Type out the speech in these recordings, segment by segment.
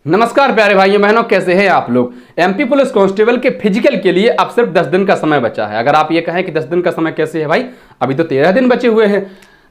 नमस्कार प्यारे भाइयों बहनों, कैसे हैं आप लोग। एमपी पुलिस कांस्टेबल के फिजिकल के लिए अब सिर्फ 10 दिन का समय बचा है। अगर आप ये कहें कि 10 दिन का समय कैसे है भाई, अभी तो 13 दिन बचे हुए हैं।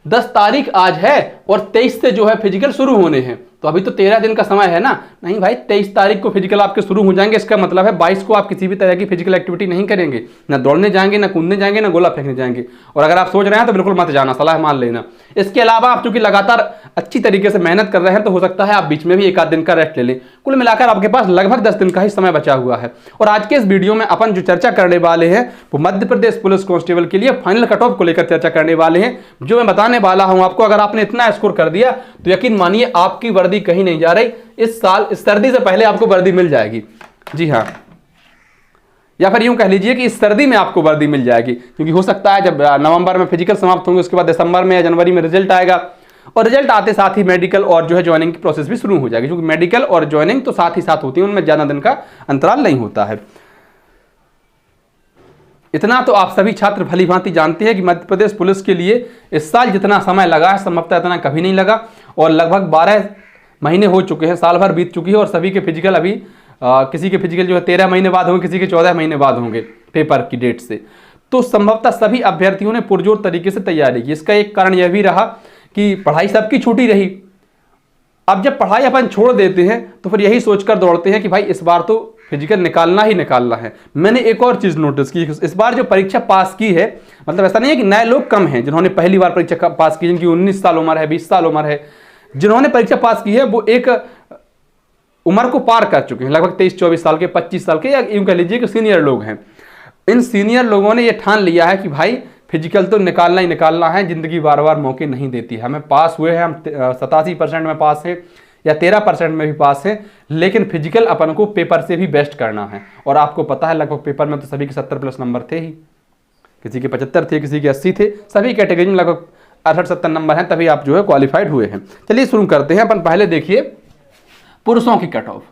10 तारीख आज है और 23 से जो है फिजिकल शुरू होने हैं, तो अभी तो 13 दिन का समय है ना। नहीं भाई, 23 तारीख को फिजिकल आपके शुरू हो जाएंगे। इसका मतलब है 22 को आप किसी भी तरह की फिजिकल एक्टिविटी नहीं करेंगे, ना दौड़ने जाएंगे, ना कूदने जाएंगे, ना गोला फेंकने जाएंगे। और अगर आप सोच रहे हैं तो बिल्कुल मत जाना, सलाह मान लेना। इसके अलावा आप चूंकि लगातार अच्छी तरीके से मेहनत कर रहे हैं तो हो सकता है आप बीच में भी एक आध दिन का रेस्ट ले लें। कुल मिलाकर आपके पास लगभग 10 दिन का ही समय बचा हुआ है। और आज के इस वीडियो में अपन जो चर्चा करने वाले हैं वो मध्य प्रदेश पुलिस कांस्टेबल के लिए फाइनल कट ऑफ को लेकर चर्चा करने वाले हैं। जो मैं बताने वाला हूं आपको, अगर आपने इतना स्कोर कर दिया तो यकीन मानिए आपकी वर्दी कहीं नहीं जा रही। इस साल इस सर्दी से पहले आपको वर्दी मिल जाएगी। जी हाँ, या फिर यूं कह लीजिए कि इस सर्दी में आपको वर्दी मिल जाएगी, क्योंकि हो सकता है जब नवंबर में फिजिकल समाप्त होंगे उसके बाद दिसंबर में या जनवरी में रिजल्ट आएगा, और रिजल्ट आते साथ ही मेडिकल और जो है ज्वाइनिंग की प्रोसेस भी शुरू हो जाएगी। क्योंकि मेडिकल और ज्वाइनिंग तो साथ ही साथ होती है, उनमें ज्यादा दिन का अंतराल नहीं होता है। इतना तो आप सभी छात्र भली भांति जानते हैं कि मध्य प्रदेश पुलिस के लिए इस साल जितना समय लगा है संभवतः इतना कभी नहीं लगा। और लगभग 12 महीने हो चुके हैं, साल भर बीत चुकी है, और सभी के फिजिकल अभी किसी के फिजिकल जो है 13 महीने बाद होंगे, किसी के 14 महीने बाद होंगे पेपर की डेट से। तो संभवतः सभी अभ्यर्थियों ने पुरजोर तरीके से तैयारी की। इसका एक कारण यह भी रहा कि पढ़ाई सबकी छूटी रही। अब जब पढ़ाई अपन छोड़ देते हैं तो फिर यही सोचकर दौड़ते हैं कि भाई इस बार तो फिजिकल निकालना ही निकालना है। मैंने एक और चीज नोटिस की, इस बार जो परीक्षा पास की है, मतलब ऐसा नहीं है कि नए लोग कम हैं जिन्होंने पहली बार परीक्षा पास की, जिनकी 19 साल उम्र है, 20 साल उम्र है, जिन्होंने परीक्षा पास की है वो एक उम्र को पार कर चुके हैं, लगभग 23-24 साल के, 25 साल के, या यूं कह लीजिए कि सीनियर लोग हैं। इन सीनियर लोगों ने ये ठान लिया है कि भाई फिजिकल तो निकालना ही निकालना है, जिंदगी बार बार मौके नहीं देती है। हमें पास हुए हैं, हम 87% में पास है या 13% में भी पास है, लेकिन फिजिकल अपन को पेपर से भी बेस्ट करना है। और आपको पता है लगभग पेपर में तो सभी के 70+ नंबर थे ही, किसी के 75 थे, किसी के 80 थे, सभी कैटेगरी में लगभग 68-70 नंबर हैं, तभी आप जो है क्वालिफाइड हुए हैं। चलिए शुरू करते हैं। अपन पहले देखिए पुरुषों की कट ऑफ,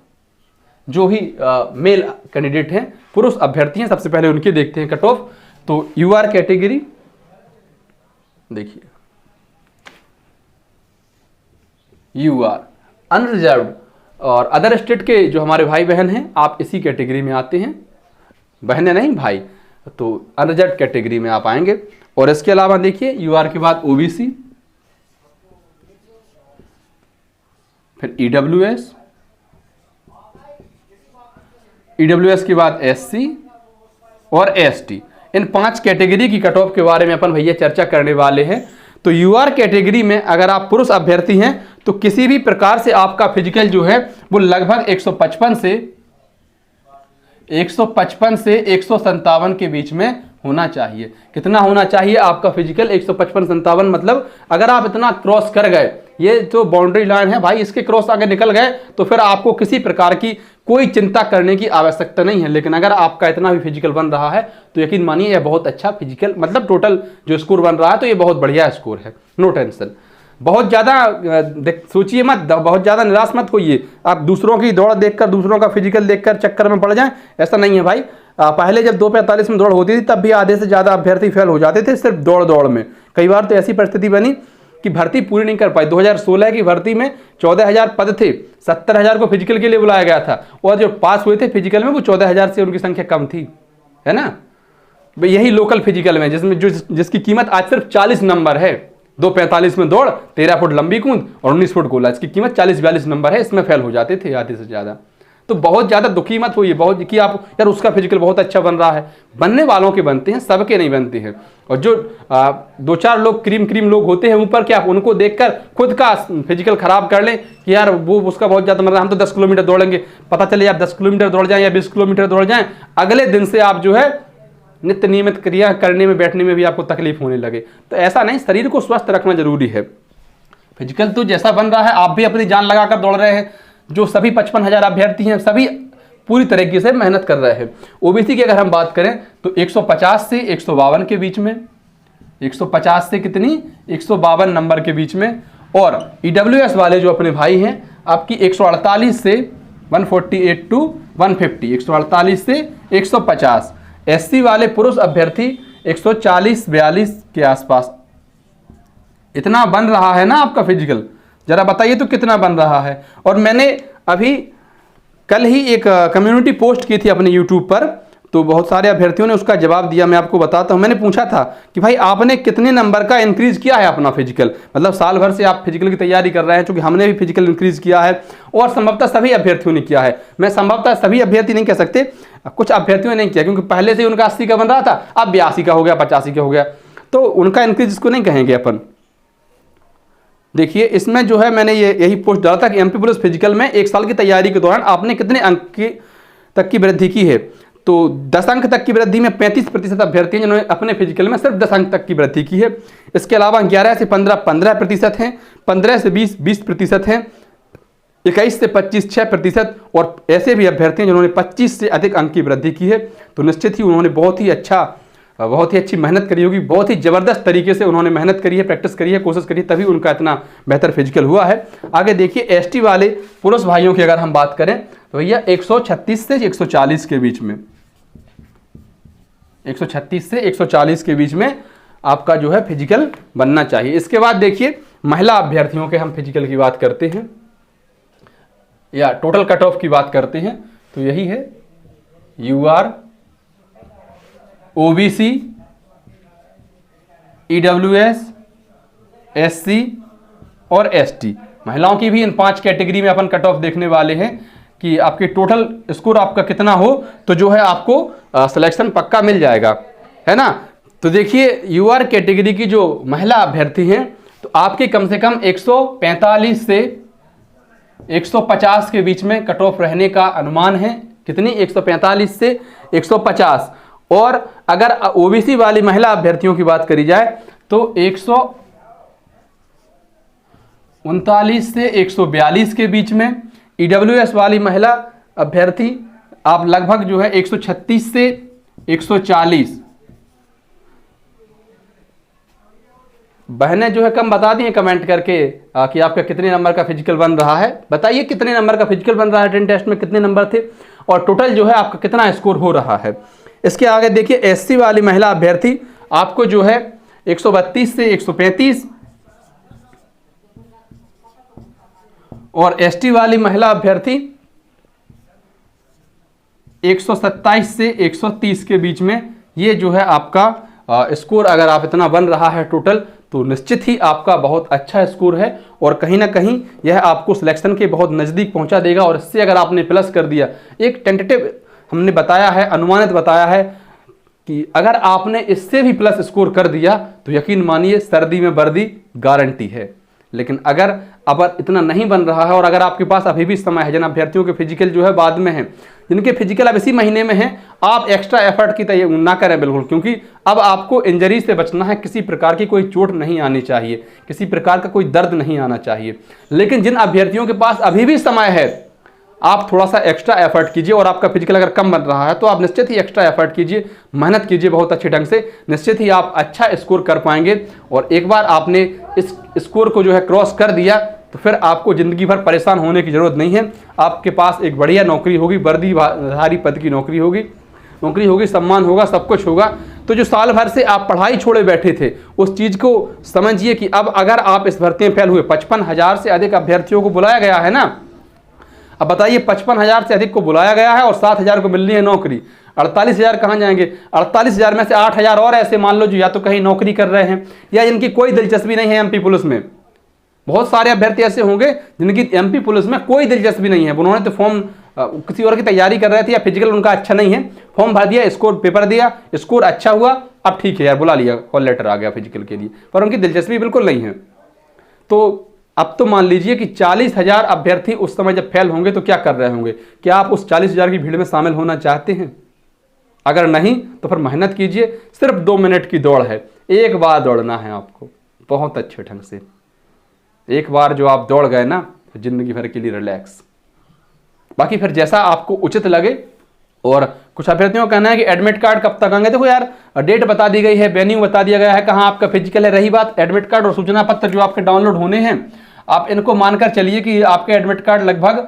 जो ही मेल कैंडिडेट हैं, पुरुष अभ्यर्थी हैं, सबसे पहले उनकी देखते हैं कट ऑफ। तो यूआर कैटेगरी देखिए, यूआर अनरिजर्व्ड और अदर स्टेट के जो हमारे भाई बहन हैं, आप इसी कैटेगरी में आते हैं। बहनें नहीं भाई, तो अनरिजर्व्ड कैटेगरी में आप आएंगे। और इसके अलावा देखिए यूआर के बाद ओबीसी, फिर ईडब्ल्यूएस, ईडब्ल्यूएस के बाद एससी और एसटी। इन 5 कैटेगरी की कट ऑफ के बारे में अपन भैया चर्चा करने वाले हैं। तो यूआर कैटेगरी में अगर आप पुरुष अभ्यर्थी हैं तो किसी भी प्रकार से आपका फिजिकल जो है वो लगभग 155 से 157 के बीच में होना चाहिए। कितना होना चाहिए आपका फिजिकल? 155-57। मतलब अगर आप इतना क्रॉस कर गए, ये जो बाउंड्री लाइन है भाई, इसके क्रॉस आगे निकल गए तो फिर आपको किसी प्रकार की कोई चिंता करने की आवश्यकता नहीं है। लेकिन अगर आपका इतना भी फिजिकल बन रहा है तो यकीन मानिए यह बहुत अच्छा फिजिकल, मतलब टोटल जो स्कोर बन रहा है तो ये बहुत बढ़िया स्कोर है, नो टेंशन। बहुत ज़्यादा सोचिए मत, बहुत ज़्यादा निराश मत होइए। आप दूसरों की दौड़ देखकर, दूसरों का फिजिकल देखकर चक्कर में पड़ जाएं, ऐसा नहीं है भाई। पहले जब 2:45 में दौड़ होती थी तब भी आधे से ज़्यादा अभ्यर्थी फेल हो जाते थे सिर्फ दौड़ में। कई बार तो ऐसी परिस्थिति बनी कि भर्ती पूरी नहीं कर पाई। 2016 की भर्ती में 14,000 पद थे, 70,000 को फिजिकल के लिए बुलाया गया था, और जो पास हुए थे फिजिकल में वो 14,000 से उनकी संख्या कम थी, है ना। यही लोकल फिजिकल में जिसमें जिसकी कीमत आज सिर्फ 40 नंबर है। 2:45 में दौड़, 13 फुट लंबी कूद और 19 फुट गोला, इसकी कीमत 40-42 नंबर है, इसमें फेल हो जाते थे आधे से ज़्यादा। तो बहुत ज़्यादा दुखी मत होइए बहुत कि आप यार उसका फिजिकल बहुत अच्छा बन रहा है। बनने वालों के बनते हैं, सबके नहीं बनते हैं। और जो 2-4 लोग क्रीम लोग होते हैं ऊपर, क्या आप उनको देखकर खुद का फिजिकल खराब कर लें कि यार वो उसका बहुत ज़्यादा बन रहा है, हम तो 10 किलोमीटर दौड़ेंगे। पता चले आप 10 किलोमीटर दौड़ जाएं या 20 किलोमीटर दौड़ जाएं, अगले दिन से आप जो है नित्य नियमित क्रिया करने में, बैठने में भी आपको तकलीफ होने लगे। तो ऐसा नहीं, शरीर को स्वस्थ रखना जरूरी है। फिजिकल तो जैसा बन रहा है, आप भी अपनी जान लगाकर दौड़ रहे हैं। जो सभी 55,000 अभ्यर्थी हैं सभी पूरी तरीके से मेहनत कर रहे हैं। ओबीसी की अगर हम बात करें तो 150 से 152 के बीच में, 150 से कितनी 152 नंबर के बीच में। और ईडब्ल्यूएस वाले जो अपने भाई हैं आपकी 148 से 148 टू 150, 148 से 150। एससी वाले पुरुष अभ्यर्थी 140-42 के आसपास। इतना बन रहा है ना आपका फिजिकल, जरा बताइए तो कितना बन रहा है। और मैंने अभी कल ही एक कम्युनिटी पोस्ट की थी अपने यूट्यूब पर, तो बहुत सारे अभ्यर्थियों ने उसका जवाब दिया। मैं आपको बताता हूँ। मैंने पूछा था कि भाई आपने कितने नंबर का इंक्रीज किया है अपना फिजिकल, मतलब साल भर से आप फिजिकल की तैयारी कर रहे हैं, चूंकि हमने भी फिजिकल इंक्रीज किया है और संभवतः सभी अभ्यर्थियों ने किया है। मैं संभवतः सभी अभ्यर्थी नहीं कह सकते, कुछ अभ्यर्थियों ने नहीं किया, क्योंकि पहले से ही उनका 80 का बन रहा था, अब 82 का हो गया, 85 का हो गया, तो उनका इंक्रीज इसको नहीं कहेंगे अपन। देखिए इसमें जो है मैंने यही पोस्ट डाला था कि एमपी पुलिस फिजिकल में 1 साल की तैयारी के दौरान आपने कितने अंक तक की वृद्धि की है। तो 10 अंक तक की वृद्धि में 35% अभ्यर्थी हैं जिन्होंने अपने फिजिकल में सिर्फ 10 अंक तक की वृद्धि की है। इसके अलावा 11 से 15 15% हैं, 15 से 20 20% हैं, 21 से 25 6%, और ऐसे भी अभ्यर्थी हैं जिन्होंने 25 से अधिक अंक की वृद्धि की है। तो निश्चित ही उन्होंने बहुत ही अच्छी मेहनत करी होगी, बहुत ही ज़बरदस्त तरीके से उन्होंने मेहनत करी है, प्रैक्टिस करी है, कोशिश करी है, तभी उनका इतना बेहतर फिजिकल हुआ है। आगे देखिए एसटी वाले पुरुष भाइयों की अगर हम बात करें तो भैया 136 से 140 के बीच में, 136 से 140 के बीच में आपका जो है फिजिकल बनना चाहिए। इसके बाद देखिए महिला अभ्यर्थियों के हम फिजिकल की बात करते हैं या टोटल कट ऑफ की बात करते हैं, तो यही है यूआर, ओबीसी, ईडब्ल्यूएस, एससी और एसटी। महिलाओं की भी इन 5 कैटेगरी में अपन कट ऑफ देखने वाले हैं कि आपके टोटल स्कोर आपका कितना हो, तो जो है आपको सिलेक्शन पक्का मिल जाएगा, है ना। तो देखिए यूआर कैटेगरी की जो महिला अभ्यर्थी हैं, तो आपके कम से कम 145 से 150 के बीच में कट ऑफ रहने का अनुमान है। कितनी? 145 से 150। और अगर ओबीसी वाली महिला अभ्यर्थियों की बात करी जाए तो 139 से 142 के बीच में। ईडब्ल्यूएस वाली महिला अभ्यर्थी आप लगभग जो है 136 से 140। बहनें जो है कम बता दी हैं कमेंट करके कि आपका कितने नंबर का फिजिकल बन रहा है। बताइए कितने नंबर का फिजिकल बन रहा है, रिटन टेस्ट में कितने नंबर थे और टोटल जो है आपका कितना स्कोर हो रहा है। इसके आगे देखिए एससी वाली महिला अभ्यर्थी आपको जो है 132 से 135, और एसटी वाली महिला अभ्यर्थी 127 से 130 के बीच में। ये जो है आपका स्कोर अगर आप इतना बन रहा है टोटल, तो निश्चित ही आपका बहुत अच्छा स्कोर है और कहीं ना कहीं यह आपको सिलेक्शन के बहुत नज़दीक पहुंचा देगा। और इससे अगर आपने प्लस कर दिया, एक टेंटेटिव हमने बताया है, अनुमानित बताया है कि अगर आपने इससे भी प्लस स्कोर कर दिया तो यकीन मानिए सर्दी में वर्दी गारंटी है। लेकिन अगर अब इतना नहीं बन रहा है और अगर आपके पास अभी भी समय है, जिन अभ्यर्थियों के फिजिकल जो है बाद में है, जिनके फिजिकल अब इसी महीने में है, आप एक्स्ट्रा एफर्ट की तैयारी ना करें बिल्कुल, क्योंकि अब आपको इंजरी से बचना है। किसी प्रकार की कोई चोट नहीं आनी चाहिए, किसी प्रकार का कोई दर्द नहीं आना चाहिए। लेकिन जिन अभ्यर्थियों के पास अभी भी समय है, आप थोड़ा सा एक्स्ट्रा एफर्ट कीजिए। और आपका फिजिकल अगर कम बन रहा है तो आप निश्चित ही एक्स्ट्रा एफर्ट कीजिए, मेहनत कीजिए बहुत अच्छे ढंग से, निश्चित ही आप अच्छा स्कोर कर पाएंगे। और एक बार आपने इस स्कोर को जो है क्रॉस कर दिया तो फिर आपको ज़िंदगी भर परेशान होने की ज़रूरत नहीं है। आपके पास एक बढ़िया नौकरी होगी, वर्दीधारी पद की नौकरी होगी, सम्मान होगा, सब कुछ होगा। तो जो साल भर से आप पढ़ाई छोड़े बैठे थे, उस चीज़ को समझिए कि अब अगर आप इस भर्ती में फेल हुए, 55,000 से अधिक अभ्यर्थियों को बुलाया गया है ना। अब बताइए 55,000 से अधिक को बुलाया गया है और 7,000 को मिलनी है नौकरी। 48,000 कहाँ जाएंगे? 48,000 में से 8,000 और ऐसे मान लो जो या तो कहीं नौकरी कर रहे हैं या जिनकी कोई दिलचस्पी नहीं है एमपी पुलिस में। बहुत सारे अभ्यर्थी ऐसे होंगे जिनकी एमपी पुलिस में कोई दिलचस्पी नहीं है। उन्होंने तो फॉर्म किसी और की तैयारी कर रहे थे या फिजिकल उनका अच्छा नहीं है, फॉर्म भर दिया, स्कोर पेपर दिया, स्कोर अच्छा हुआ, अब ठीक है यार बुला लिया, कॉल लेटर आ गया फिजिकल के लिए, पर उनकी दिलचस्पी बिल्कुल नहीं है। तो अब तो मान लीजिए कि 40,000 अभ्यर्थी उस समय जब फेल होंगे तो क्या कर रहे होंगे? क्या आप उस 40,000 की भीड़ में शामिल होना चाहते हैं? अगर नहीं तो फिर मेहनत कीजिए। सिर्फ 2 मिनट की दौड़ है, एक बार दौड़ना है आपको बहुत अच्छे ढंग से। एक बार जो आप दौड़ गए ना तो जिंदगी भर के लिए रिलैक्स। बाकी फिर जैसा आपको उचित लगे। और कुछ अभ्यर्थियों का कहना है कि एडमिट कार्ड कब तक आएंगे? देखो यार, डेट बता दी गई है, वेन्यू बता दिया गया है, कहाँ आपका फिजिकल है। रही बात एडमिट कार्ड और सूचना पत्र जो आपके डाउनलोड होने हैं, आप इनको मानकर चलिए कि आपके एडमिट कार्ड लगभग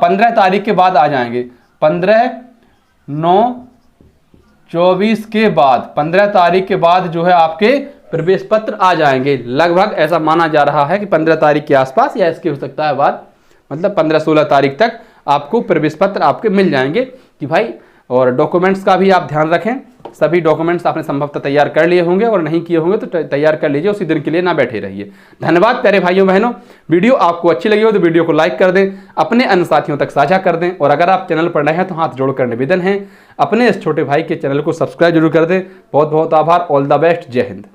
15 तारीख के बाद आ जाएंगे। 15/9/24 के बाद, 15 तारीख के बाद जो है आपके प्रवेश पत्र आ जाएंगे। लगभग ऐसा माना जा रहा है कि 15 तारीख के आसपास या इसके हो सकता है बाद, मतलब 15-16 तारीख तक आपको प्रवेश पत्र आपके मिल जाएंगे कि भाई। और डॉक्यूमेंट्स का भी आप ध्यान रखें, सभी डॉक्यूमेंट्स आपने संभवतः तैयार कर लिए होंगे, और नहीं किए होंगे तो तैयार कर लीजिए, उसी दिन के लिए ना बैठे रहिए। धन्यवाद प्यारे भाइयों बहनों। वीडियो आपको अच्छी लगी हो तो वीडियो को लाइक कर दें, अपने अन्य साथियों तक साझा कर दें, और अगर आप चैनल पर नए हैं तो हाथ जोड़कर निवेदन है अपने इस छोटे भाई के चैनल को सब्सक्राइब जरूर कर दें। बहुत बहुत आभार। All the best. जय हिंद।